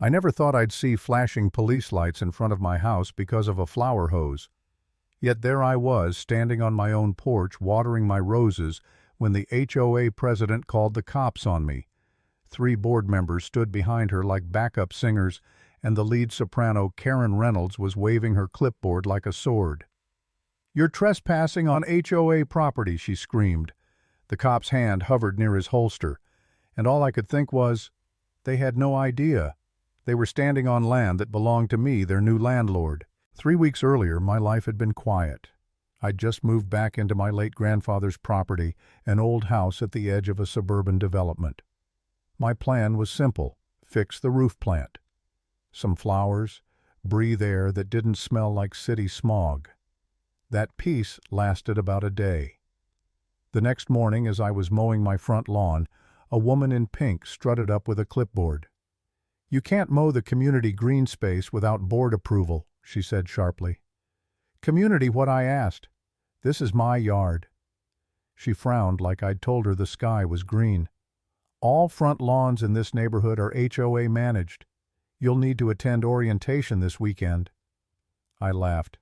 I never thought I'd see flashing police lights in front of my house because of a flower hose. Yet there I was, standing on my own porch, watering my roses, when the HOA president called the cops on me. 3 board members stood behind her like backup singers, and the lead soprano, Karen Reynolds, was waving her clipboard like a sword. "You're trespassing on HOA property," she screamed. The cop's hand hovered near his holster, and all I could think was, they had no idea. They were standing on land that belonged to me, their new landlord. 3 weeks earlier, my life had been quiet. I'd just moved back into my late grandfather's property, an old house at the edge of a suburban development. My plan was simple: fix the roof plant. Some flowers, breathe air that didn't smell like city smog. That peace lasted about a day. The next morning, as I was mowing my front lawn, a woman in pink strutted up with a clipboard. "You can't mow the community green space without board approval," she said sharply. "Community what?" I asked. "This is my yard." She frowned like I'd told her the sky was green. "All front lawns in this neighborhood are HOA managed. You'll need to attend orientation this weekend." I laughed.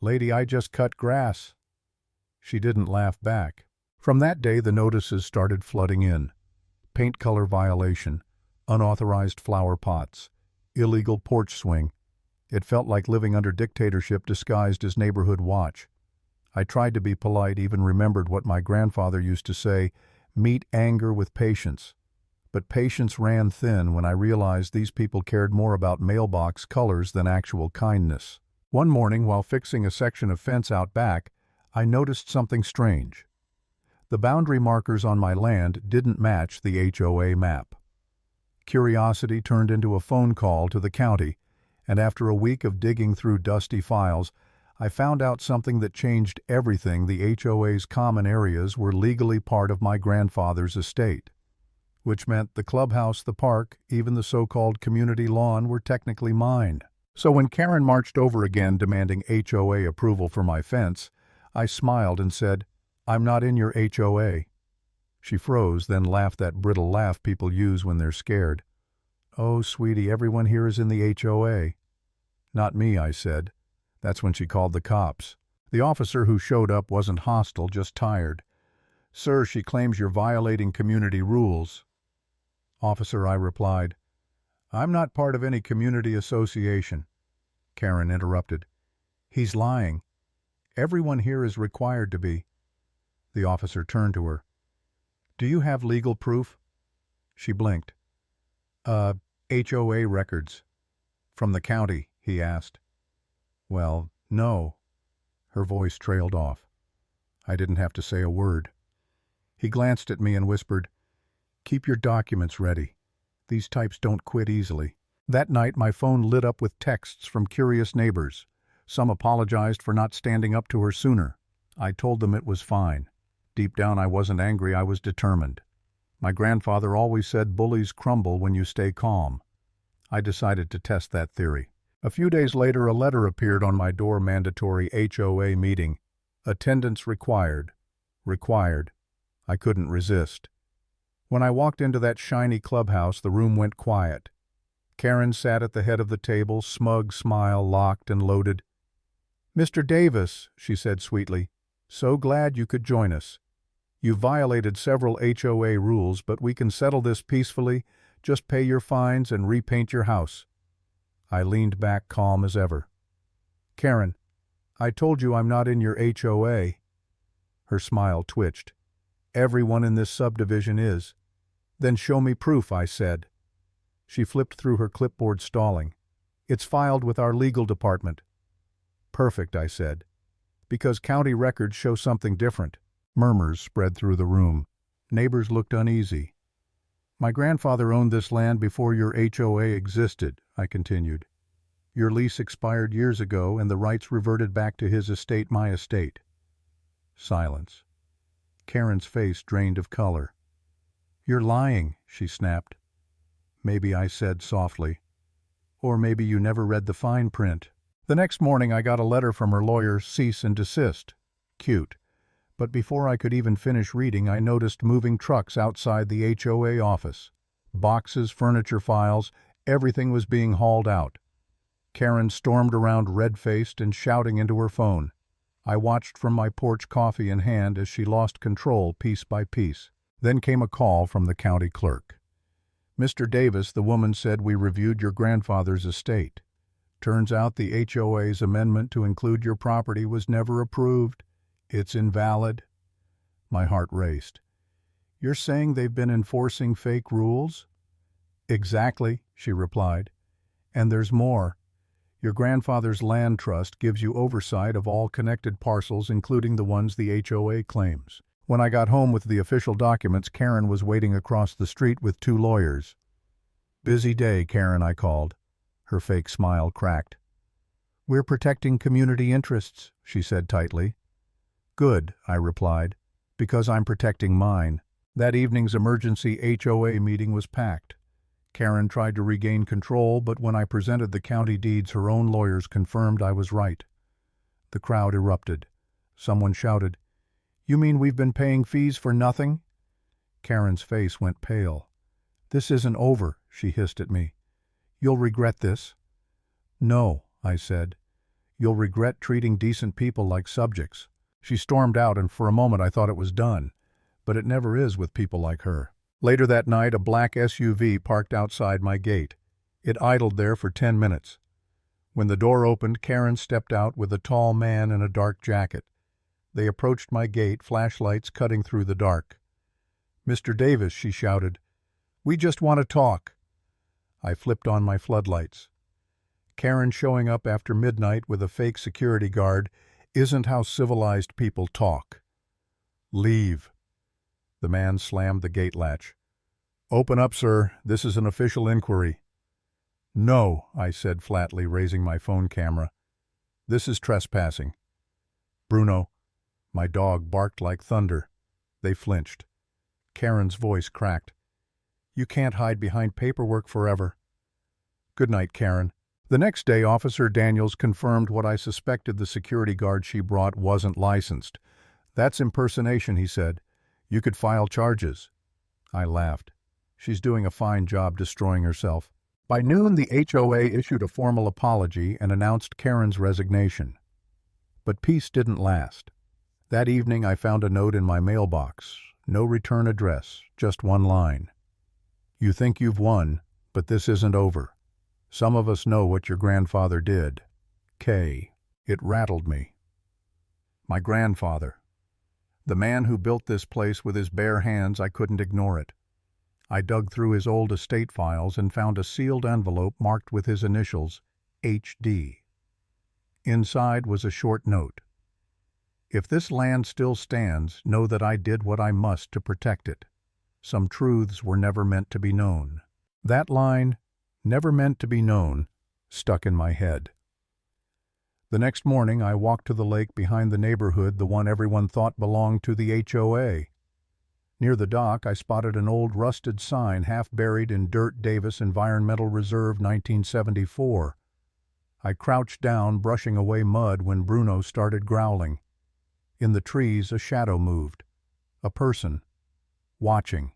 "Lady, I just cut grass." She didn't laugh back. From that day, the notices started flooding in. Paint color violation, unauthorized flower pots, illegal porch swing. It felt like living under dictatorship disguised as neighborhood watch. I tried to be polite, even remembered what my grandfather used to say, "Meet anger with patience." But patience ran thin when I realized these people cared more about mailbox colors than actual kindness. One morning, while fixing a section of fence out back, I noticed something strange. The boundary markers on my land didn't match the HOA map. Curiosity turned into a phone call to the county, and after a week of digging through dusty files, I found out something that changed everything. The HOA's common areas were legally part of my grandfather's estate, which meant the clubhouse, the park, even the so-called community lawn were technically mine. So when Karen marched over again demanding HOA approval for my fence, I smiled and said, "I'm not in your HOA." She froze, then laughed that brittle laugh people use when they're scared. "Oh, sweetie, everyone here is in the HOA." "Not me," I said. That's when she called the cops. The officer who showed up wasn't hostile, just tired. "Sir, she claims you're violating community rules." "Officer," I replied, "I'm not part of any community association." Karen interrupted. "He's lying. Everyone here is required to be." The officer turned to her. "Do you have legal proof?" She blinked. HOA records." "From the county?" he asked. "Well, no." Her voice trailed off. I didn't have to say a word. He glanced at me and whispered, "Keep your documents ready. These types don't quit easily." That night my phone lit up with texts from curious neighbors. Some apologized for not standing up to her sooner. I told them it was fine. Deep down I wasn't angry, I was determined. My grandfather always said bullies crumble when you stay calm. I decided to test that theory. A few days later a letter appeared on my door: mandatory HOA meeting. Attendance required. Required. I couldn't resist. When I walked into that shiny clubhouse, the room went quiet. Karen sat at the head of the table, smug smile locked and loaded. "Mr. Davis," she said sweetly, "so glad you could join us. You violated several HOA rules, but we can settle this peacefully. Just pay your fines and repaint your house." I leaned back, calm as ever. "Karen, I told you I'm not in your HOA." Her smile twitched. "Everyone in this subdivision is." "Then show me proof," I said. She flipped through her clipboard, stalling. "It's filed with our legal department." "Perfect," I said, "because county records show something different." Murmurs spread through the room. Neighbors looked uneasy. "My grandfather owned this land before your HOA existed," I continued. "Your lease expired years ago and the rights reverted back to his estate, my estate." Silence. Karen's face drained of color. "You're lying," she snapped. "Maybe," I said softly. "Or maybe you never read the fine print." The next morning I got a letter from her lawyer: cease and desist. Cute. But before I could even finish reading, I noticed moving trucks outside the HOA office. Boxes, furniture files, Everything was being hauled out. Karen stormed around red-faced and shouting into her phone. I watched from my porch, coffee in hand, as she lost control piece by piece. Then came a call from the county clerk. "Mr. Davis, the woman said we reviewed your grandfather's estate. Turns out the HOA's amendment to include your property was never approved. It's invalid." My heart raced. "You're saying they've been enforcing fake rules?" "Exactly," she replied. "And there's more. Your grandfather's land trust gives you oversight of all connected parcels, including the ones the HOA claims." When I got home with the official documents, Karen was waiting across the street with 2 lawyers. "Busy day, Karen," I called. Her fake smile cracked. "We're protecting community interests," she said tightly. "Good," I replied, "because I'm protecting mine." That evening's emergency HOA meeting was packed. Karen tried to regain control, but when I presented the county deeds, her own lawyers confirmed I was right. The crowd erupted. Someone shouted, "You mean we've been paying fees for nothing?" Karen's face went pale. "This isn't over," she hissed at me. "You'll regret this." "No," I said. "You'll regret treating decent people like subjects." She stormed out, and for a moment I thought it was done. But it never is with people like her. Later that night, a black SUV parked outside my gate. It idled there for 10 minutes. When the door opened, Karen stepped out with a tall man in a dark jacket. They approached my gate, flashlights cutting through the dark. "Mr. Davis," she shouted, "we just want to talk." I flipped on my floodlights. Karen showing up after midnight with a fake security guard isn't how civilized people talk. "Leave." The man slammed the gate latch. "Open up, sir. This is an official inquiry." "No," I said flatly, raising my phone camera. "This is trespassing." "Bruno." My dog barked like thunder. They flinched. Karen's voice cracked. "You can't hide behind paperwork forever." "Good night, Karen." The next day, Officer Daniels confirmed what I suspected. The security guard she brought wasn't licensed. "That's impersonation," he said. "You could file charges." I laughed. She's doing a fine job destroying herself. By noon, the HOA issued a formal apology and announced Karen's resignation. But peace didn't last. That evening, I found a note in my mailbox. No return address, just one line. "You think you've won, but this isn't over. Some of us know what your grandfather did. K." It rattled me. My grandfather. The man who built this place with his bare hands. I couldn't ignore it. I dug through his old estate files and found a sealed envelope marked with his initials, HD. Inside was a short note. "If this land still stands, know that I did what I must to protect it. Some truths were never meant to be known." That line, "never meant to be known," stuck in my head. The next morning, I walked to the lake behind the neighborhood, the one everyone thought belonged to the HOA. Near the dock, I spotted an old rusted sign half buried in dirt. "Davis Environmental Reserve, 1974. I crouched down, brushing away mud, when Bruno started growling. In the trees, a shadow moved. A person. Watching.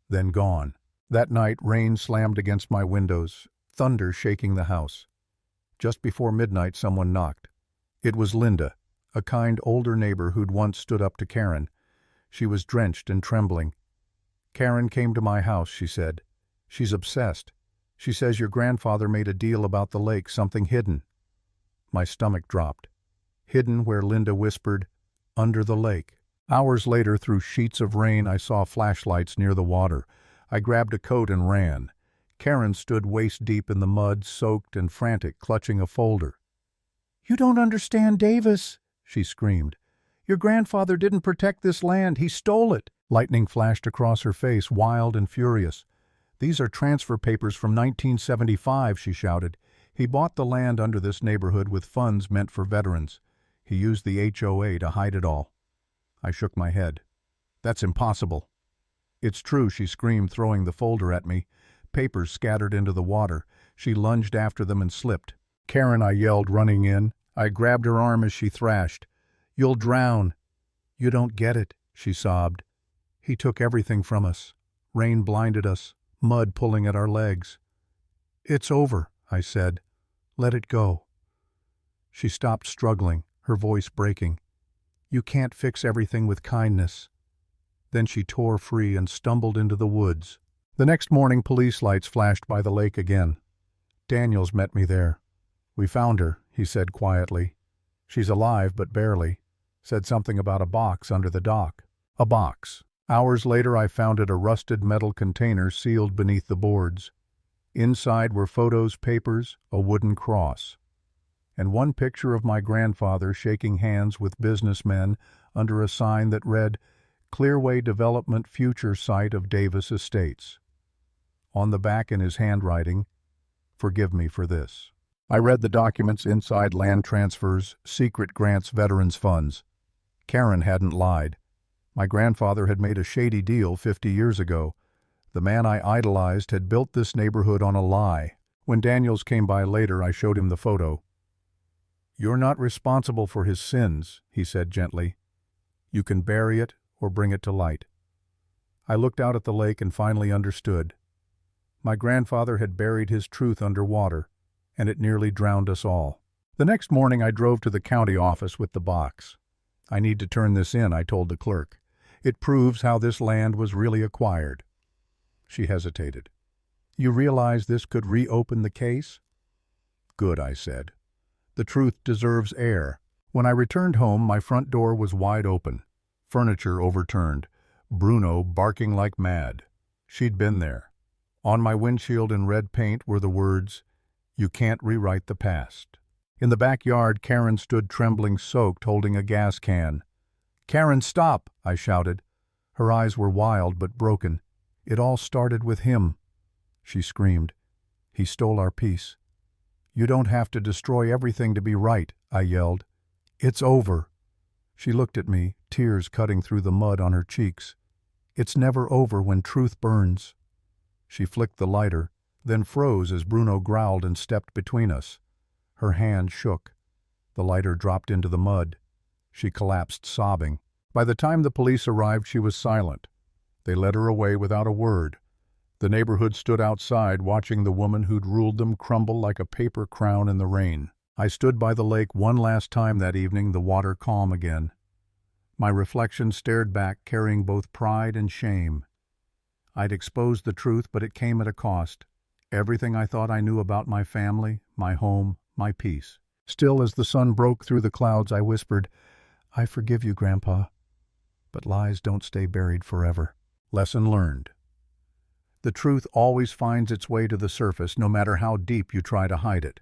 Then gone. That night, rain slammed against my windows, thunder shaking the house. Just before midnight, someone knocked. It was Linda, a kind older neighbor who'd once stood up to Karen. She was drenched and trembling. "Karen came to my house," she said. "She's obsessed. She says your grandfather made a deal about the lake, something hidden." My stomach dropped. Hidden where, Linda whispered, "Under the lake." Hours later, through sheets of rain, I saw flashlights near the water. I grabbed a coat and ran. Karen stood waist-deep in the mud, soaked and frantic, clutching a folder. "You don't understand, Davis," she screamed. "Your grandfather didn't protect this land. He stole it." Lightning flashed across her face, wild and furious. "These are transfer papers from 1975, she shouted. "He bought the land under this neighborhood with funds meant for veterans. He used the HOA to hide it all." I shook my head. "That's impossible." "It's true," she screamed, throwing the folder at me. Papers scattered into the water. She lunged after them and slipped. "Karen," I yelled, running in. I grabbed her arm as she thrashed. "You'll drown." "You don't get it," she sobbed. "He took everything from us. Rain blinded us, mud pulling at our legs. "It's over," I said. "Let it go." She stopped struggling, her voice breaking. "You can't fix everything with kindness." Then she tore free and stumbled into the woods. The next morning, police lights flashed by the lake again. Daniels met me there. "We found her," he said quietly. "She's alive, but barely." Said something about a box under the dock. A box. Hours later, I found it a rusted metal container sealed beneath the boards. Inside were photos, papers, a wooden cross, and one picture of my grandfather shaking hands with businessmen under a sign that read, "Clearway Development Future Site of Davis Estates." On the back in his handwriting, "Forgive me for this." I read the documents inside: land transfers, secret grants, veterans funds. Karen hadn't lied. My grandfather had made a shady deal 50 years ago. The man I idolized had built this neighborhood on a lie. When Daniels came by later, I showed him the photo. "You're not responsible for his sins," he said gently. "You can bury it or bring it to light." I looked out at the lake and finally understood. My grandfather had buried his truth under water, and it nearly drowned us all. The next morning I drove to the county office with the box. "I need to turn this in," I told the clerk. "It proves how this land was really acquired." She hesitated. "You realize this could reopen the case?" "Good," I said. "The truth deserves air." When I returned home, my front door was wide open. Furniture overturned. Bruno barking like mad. She'd been there. On my windshield in red paint were the words, "You can't rewrite the past." In the backyard, Karen stood trembling, soaked, holding a gas can. "Karen, stop!" I shouted. Her eyes were wild but broken. "It all started with him," she screamed. "He stole our peace." "You don't have to destroy everything to be right," I yelled. "It's over." She looked at me, tears cutting through the mud on her cheeks. "It's never over when truth burns." She flicked the lighter, then froze as Bruno growled and stepped between us. Her hand shook. The lighter dropped into the mud. She collapsed, sobbing. By the time the police arrived, she was silent. They led her away without a word. The neighborhood stood outside, watching the woman who'd ruled them crumble like a paper crown in the rain. I stood by the lake one last time that evening, the water calm again. My reflection stared back, carrying both pride and shame. I'd exposed the truth, but it came at a cost. Everything I thought I knew about my family, my home, my peace. Still, as the sun broke through the clouds, I whispered, "I forgive you, Grandpa. But lies don't stay buried forever." Lesson learned. The truth always finds its way to the surface, no matter how deep you try to hide it.